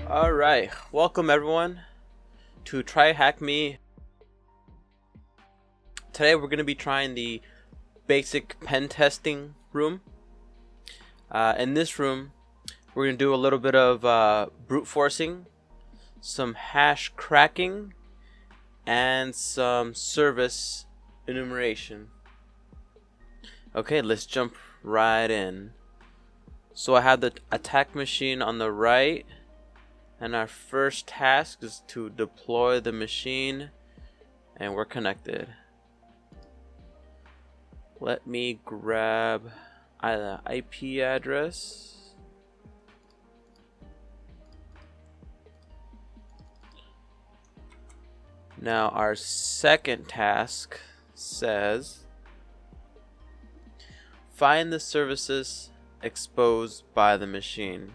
Alright, welcome everyone to TryHackMe. Today we're going to be trying the basic pen testing room. In this room, we're going to do a little bit of brute forcing, some hash cracking, and some service enumeration. Okay, let's jump right in. So I have the attack machine on the right. And our first task is to deploy the machine, and we're connected. Let me grab the IP address. Now our second task says find the services exposed by the machine.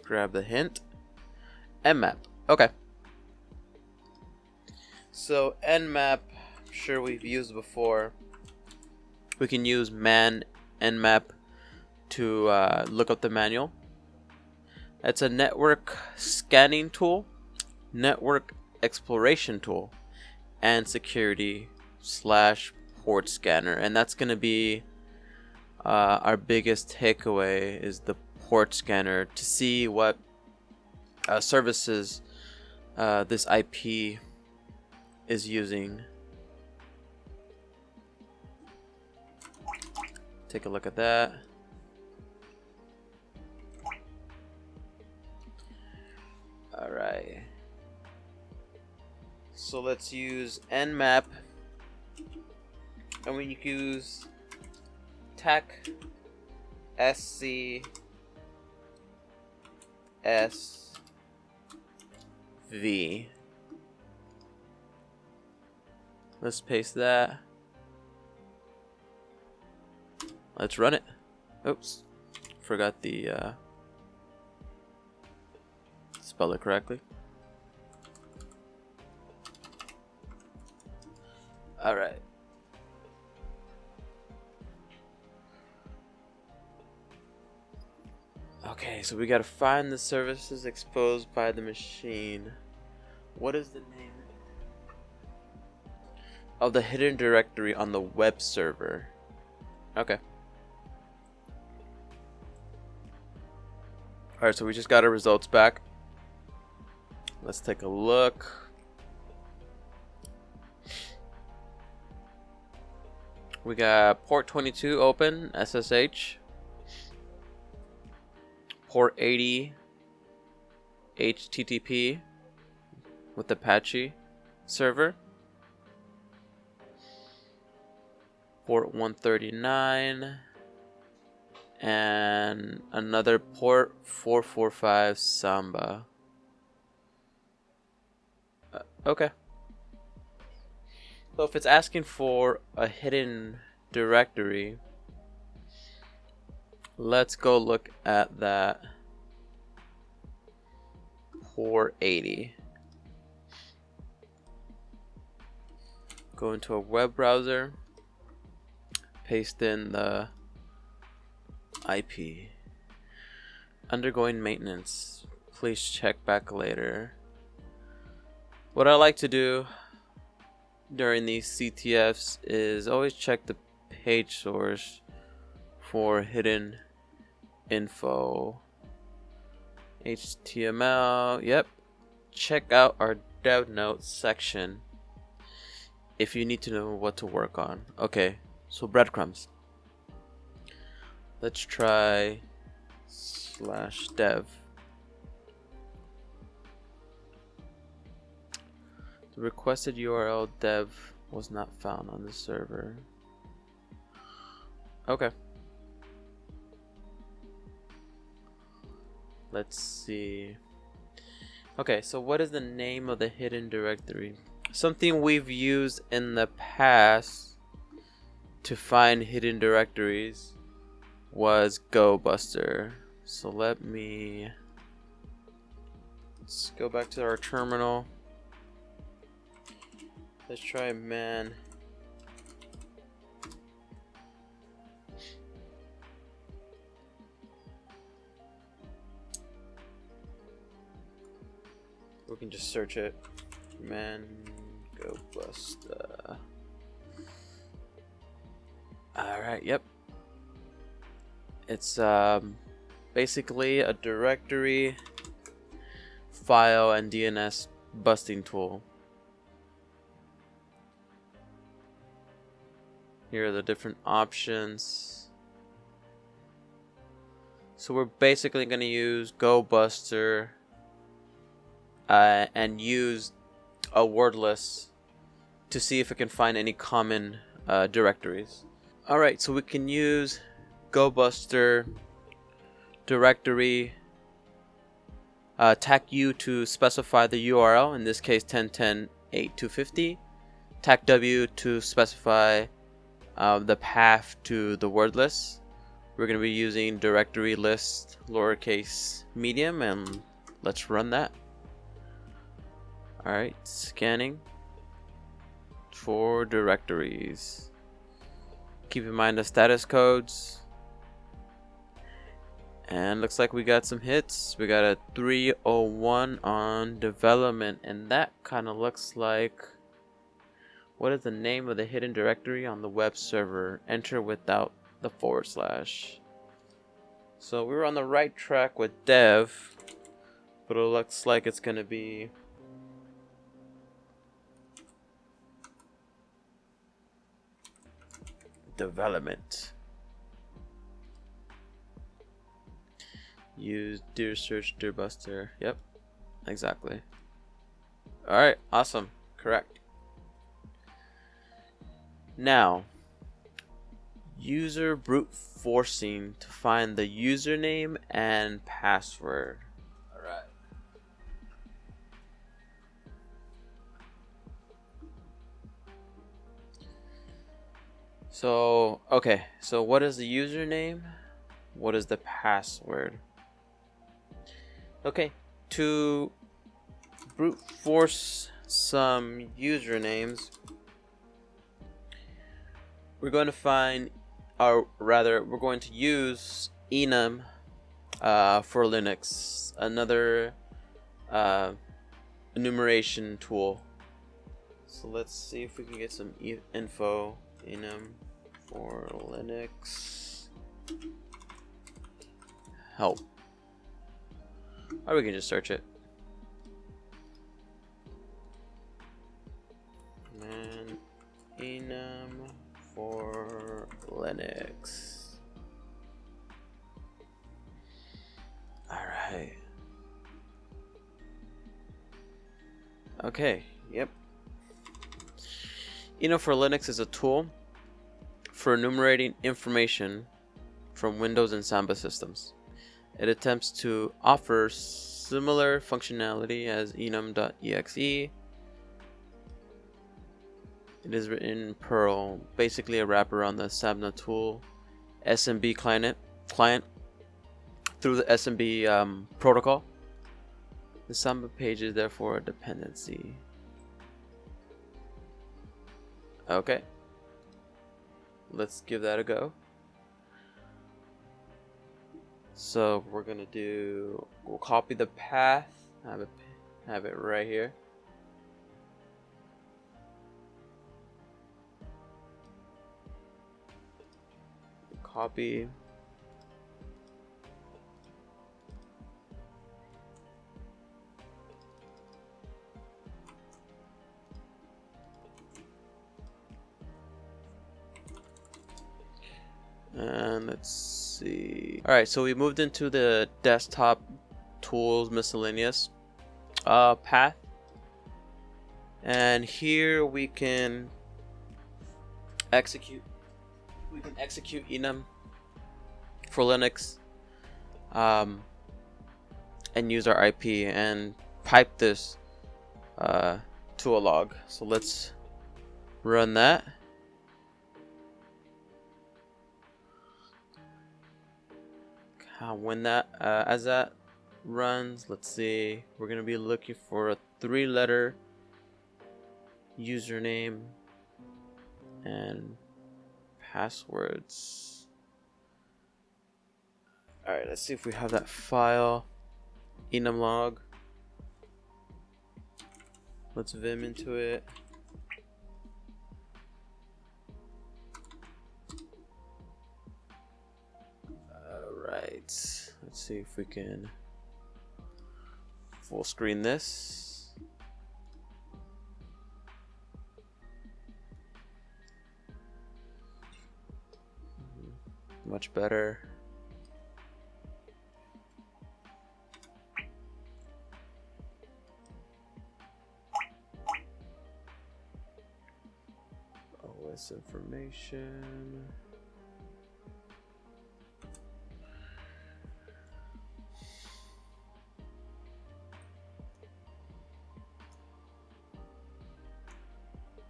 Grab the hint. Nmap. Okay. So nmap, I'm sure we've used before. We can use man nmap to look up the manual. It's a network scanning tool, network exploration tool, and security/port scanner. And that's going to be our biggest takeaway is the port scanner to see what services this IP is using. Take a look at that. Alright. So let's use nmap, and we use tac sc SV. Let's paste that. Let's run it. Oops, forgot the spell it correctly. All right. Okay, so we gotta find the services exposed by the machine. What is the name of the hidden directory on the web server? Okay. Alright, so we just got our results back. Let's take a look. We got port 22 open, SSH. Port 80 HTTP with Apache server. Port 139 and another port 445 Samba. Okay. So if it's asking for a hidden directory, let's go look at that port 80. Go into a web browser, paste in the IP. Undergoing maintenance. Please check back later. What I like to do during these CTFs is always check the page source for hidden info. HTML. Yep. Check out our dev notes section if you need to know what to work on. Okay, so breadcrumbs. Let's try /dev. The requested URL dev was not found on the server. Okay. Let's see. Okay, so what is the name of the hidden directory? Something we've used in the past to find hidden directories was GoBuster. So let's go back to our terminal. Let's try man. We can just search it. Man, go bust. Alright, yep. It's basically a directory, file, and DNS busting tool. Here are the different options. So we're basically going to use GoBuster and use a word list to see if it can find any common directories. Alright, so we can use GoBuster directory TACU to specify the URL, in this case 10.10.8.250, TACW to specify the path to the word list. We're going to be using directory list lowercase medium, and let's run that. Alright, scanning for directories. Keep in mind the status codes. And looks like we got some hits. We got a 301 on development, and that kind of looks like, what is the name of the hidden directory on the web server? Enter without the /. So we were on the right track with dev, but it looks like it's going to be development. Use dir search dir buster. Yep, exactly. Alright, awesome. Correct. Now, user brute forcing to find the username and password. Alright. So, okay. So what is the username? What is the password? Okay, to brute force some usernames, we're going to find, or rather, we're going to use enum for Linux, another enumeration tool. So let's see if we can get some info. Enum for Linux help. Or we can just search it. Man, enum for Linux. Alright. Okay, yep. Enum for Linux is a tool for enumerating information from Windows and Samba systems. It attempts to offer similar functionality as enum.exe. It is written in Perl, basically a wrapper on the Samba tool SMB client through the SMB protocol. The Samba page is therefore a dependency. Okay, let's give that a go. So we're gonna do, we'll copy the path, have it right here. Copy. And let's see. Alright, so we moved into the desktop tools miscellaneous path. And here we can execute enum for Linux and use our IP and pipe this to a log. So let's run that. When that as that runs, let's see, we're gonna be looking for a 3-letter username and passwords. Alright, let's see if we have that file enum log. Let's vim into it. Alright, let's see if we can full screen this. Much better. OS information.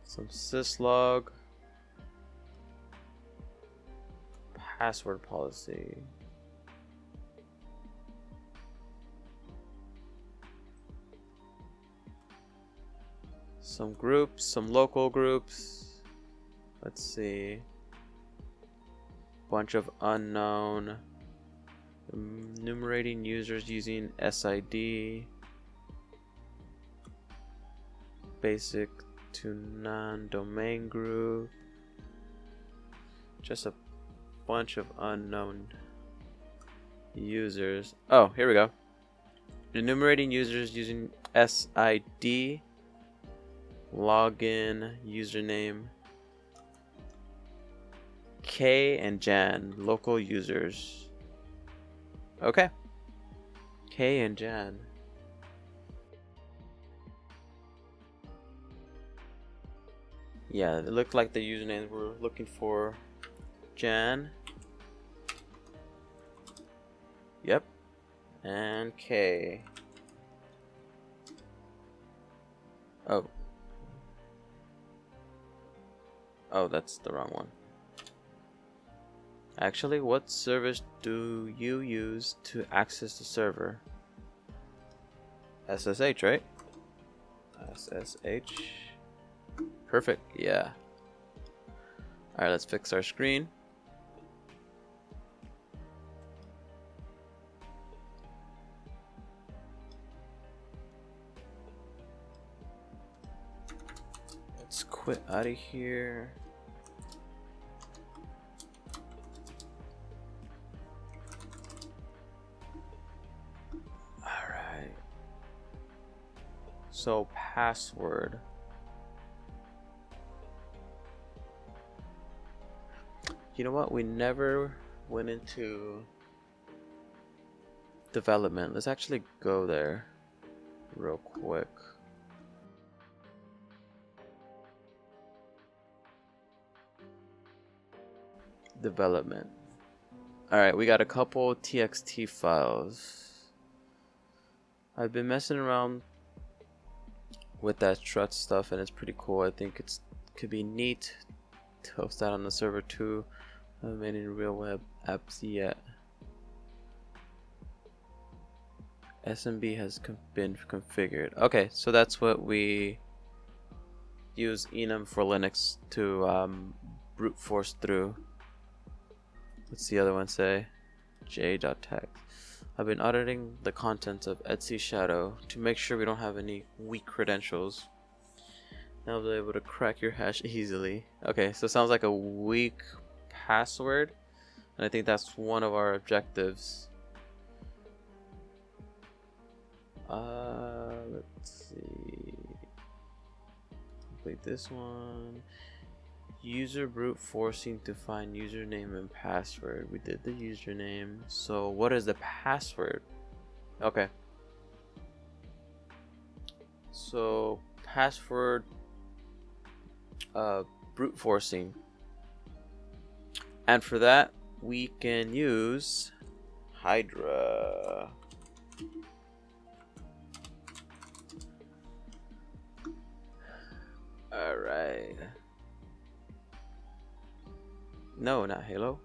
Some syslog. Password policy. Some groups, some local groups. Let's see. Bunch of unknown. Enumerating users using SID. Basic to non-domain group. Just a bunch of unknown users. Oh, here we go. Enumerating users using SID. Login, username. K and Jan, local users. Okay. K and Jan. Yeah, it looked like the usernames we're looking for. Jan. Yep. And K. Oh. Oh, that's the wrong one. Actually, what service do you use to access the server? SSH, right? SSH. Perfect, yeah. Alright, let's fix our screen. Let's quit out of here. Alright. So, password. You know what? We never went into development. Let's actually go there real quick. Development. Alright, we got a couple TXT files. I've been messing around with that strut stuff and it's pretty cool. I think it could be neat to host that on the server too. I haven't made any real web apps yet. SMB has been configured. Okay, so that's what we use enum for Linux to brute force through. What's the other one say? j.text. I've been auditing the contents of Etsy Shadow to make sure we don't have any weak credentials. Now I'll be able to crack your hash easily. Okay, so it sounds like a weak password, and I think that's one of our objectives. Let's see. Complete this one. User brute forcing to find username and password. We did the username. So what is the password? Okay. So password brute forcing. And for that we can use Hydra. Alright. No, not Halo.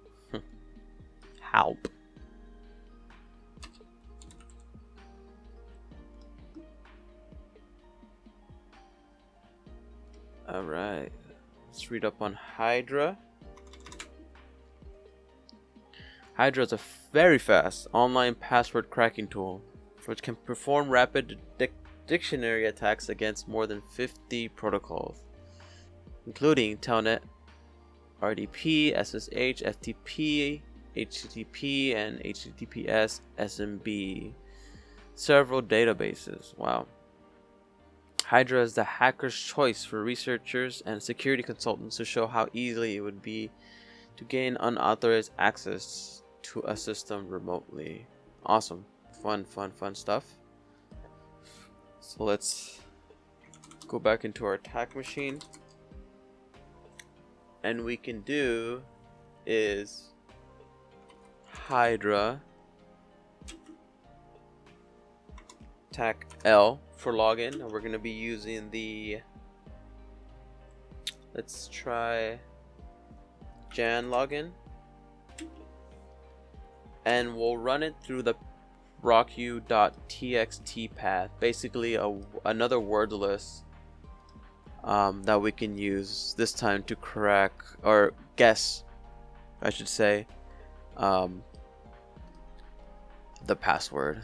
Help. Alright. Let's read up on Hydra. Hydra is a very fast online password cracking tool which can perform rapid dictionary attacks against more than 50 protocols, including Telnet, RDP, SSH, FTP, HTTP, and HTTPS, SMB. Several databases. Wow. Hydra is the hacker's choice for researchers and security consultants to show how easily it would be to gain unauthorized access to a system remotely. Awesome. Fun stuff. So let's go back into our attack machine. And we can do is Hydra attack L for login, and we're going to be using the, let's try Jan login, and we'll run it through the rocku.txt path, basically another word list that we can use this time to crack or guess, I should say, the password.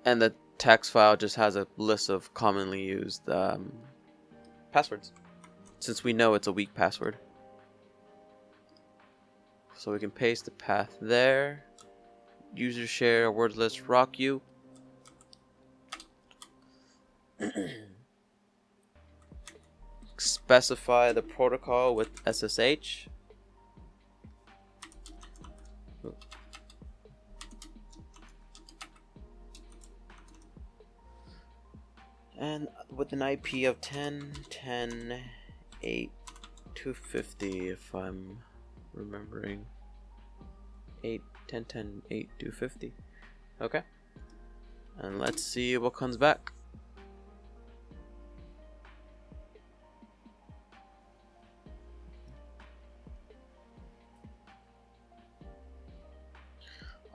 And the text file just has a list of commonly used passwords, since we know it's a weak password. So we can paste the path there. User share word list rocku. Specify the protocol with SSH. And with an IP of 10.10.8.250, if I'm remembering. 8.10.10.8.250. Okay. And let's see what comes back.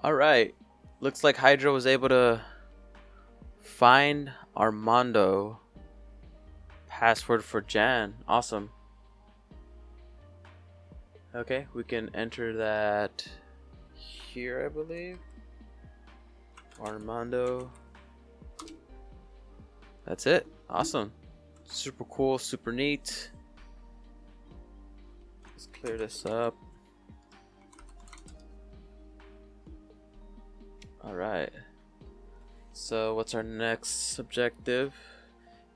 Alright. Looks like Hydra was able to find Armando password for Jan. Awesome. Okay, we can enter that here, I believe. Armando. That's it. Awesome. Super cool, super neat. Let's clear this up. Alright. So what's our next objective?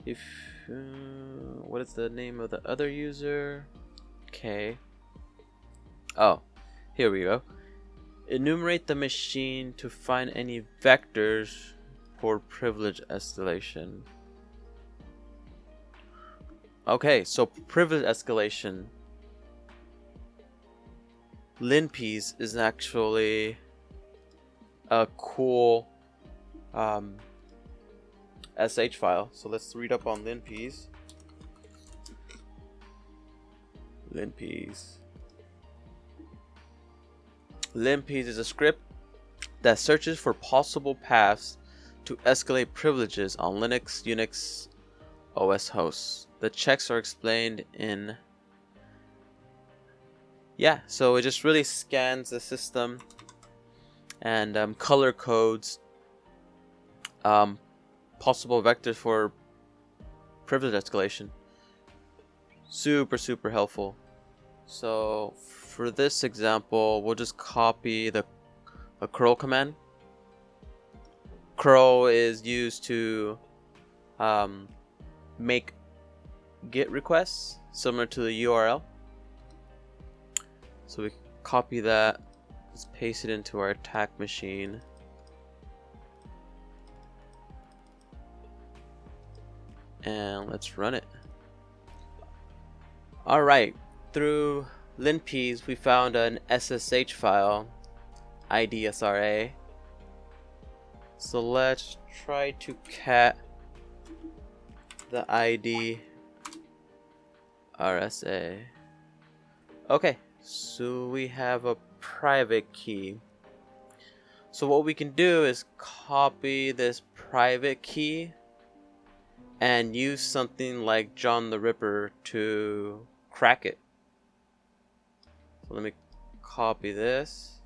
If what is the name of the other user? Okay. Oh, here we go. Enumerate the machine to find any vectors for privilege escalation. Okay, so privilege escalation. LinPs is actually a cool SH file. So let's read up on LinPs. LinPs is a script that searches for possible paths to escalate privileges on Linux, Unix, OS hosts. The checks are explained in... Yeah, so it just really scans the system and color codes possible vectors for privilege escalation. Super helpful. So for this example, we'll just copy the curl command. Curl is used to make GET requests similar to the URL. So we copy that, let's paste it into our attack machine. And let's run it. Alright, through LinPs we found an SSH file, IDSRA. So let's try to cat the ID RSA. Okay, so we have a private key. So what we can do is copy this private key and use something like John the Ripper to crack it. So let me copy this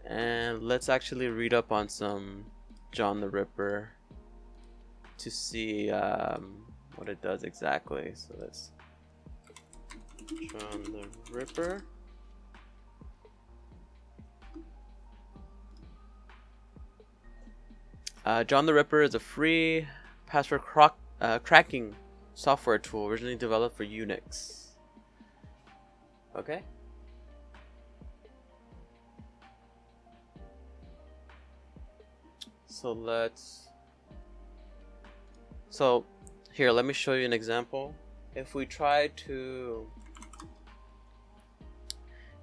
And let's actually read up on some John the Ripper to see what it does exactly. So let's John the Ripper. John the Ripper is a free password cracking software tool originally developed for Unix. Okay. So here, let me show you an example. If we try to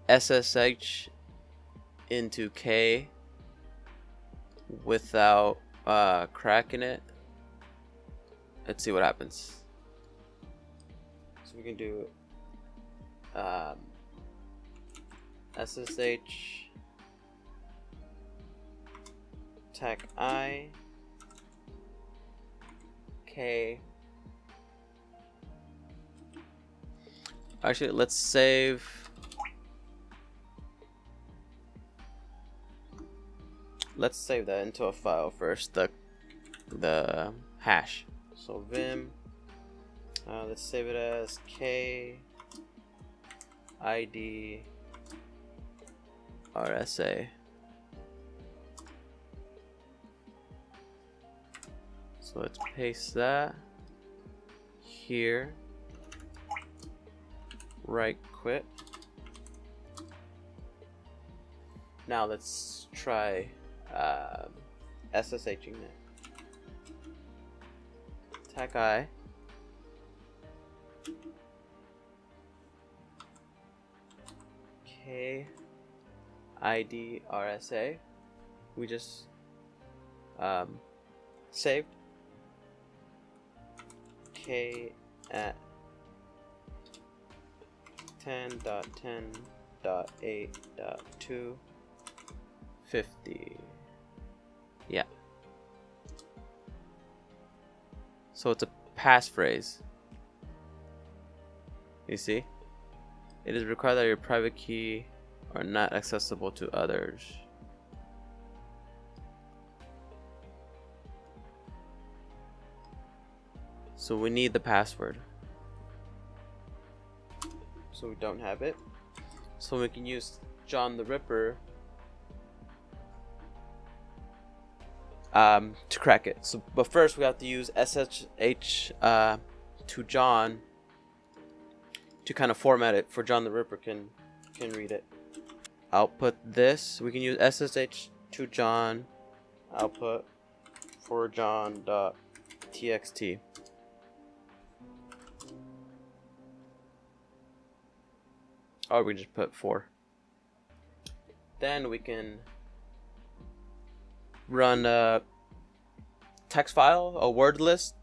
SSH into K without cracking it, let's see what happens. So we can do SSH tag I K. Actually, let's save. Let's save that into a file first. The hash. So vim. Let's save it as K ID RSA. So let's paste that here. Right quit. Now let's try SSHing it. Tag I. K ID RSA. We just saved. K at 10.10.8.250. Yeah. So it's a passphrase. You see? It is required that your private key are not accessible to others. So we need the password. So we don't have it. So we can use John the Ripper to crack it. So, but first we have to use SSH to John to kind of format it for John the Ripper can read it. Output this. We can use SSH to John output for John.txt. Or we just put 4. Then we can run a text file, a word list,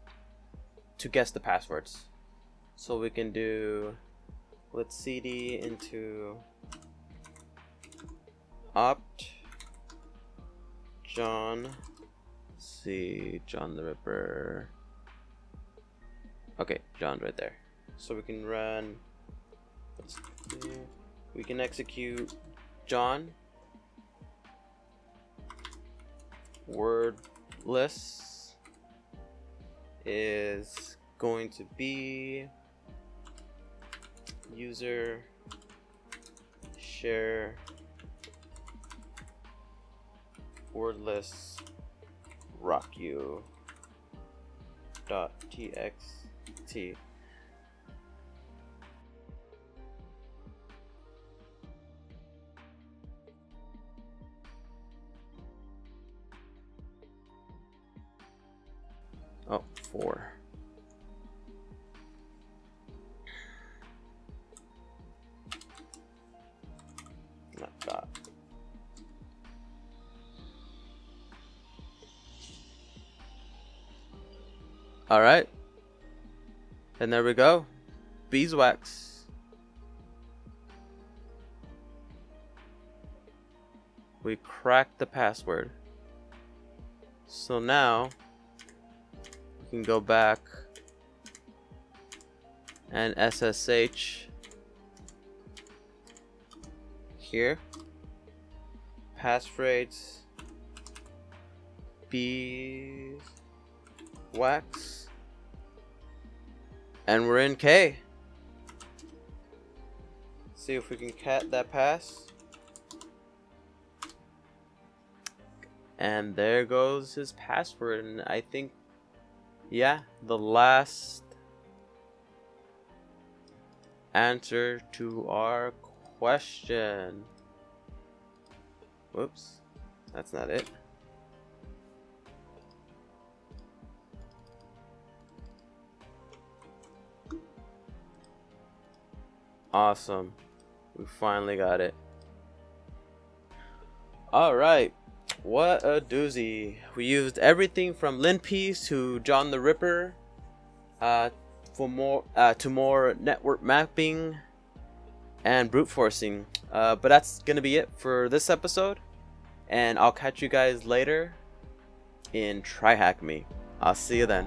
to guess the passwords. So we can do, let's cd into opt John, see John the Ripper. Okay, John's right there. So we can run, we can execute John word list is going to be user share word list rock you .txt. Oh, 4. Not that. All right. And there we go. Beeswax. We cracked the password. So now we can go back and SSH here. passphrase, beeswax, and we're in K. See if we can cat that pass. And there goes his password. And I think, yeah, the last answer to our question. Whoops, that's not it. Awesome. We finally got it. Alright. What a doozy. We used everything from Lin Peace to John the Ripper for more network mapping and brute forcing. But that's gonna be it for this episode. And I'll catch you guys later in TryHackMe. I'll see you then.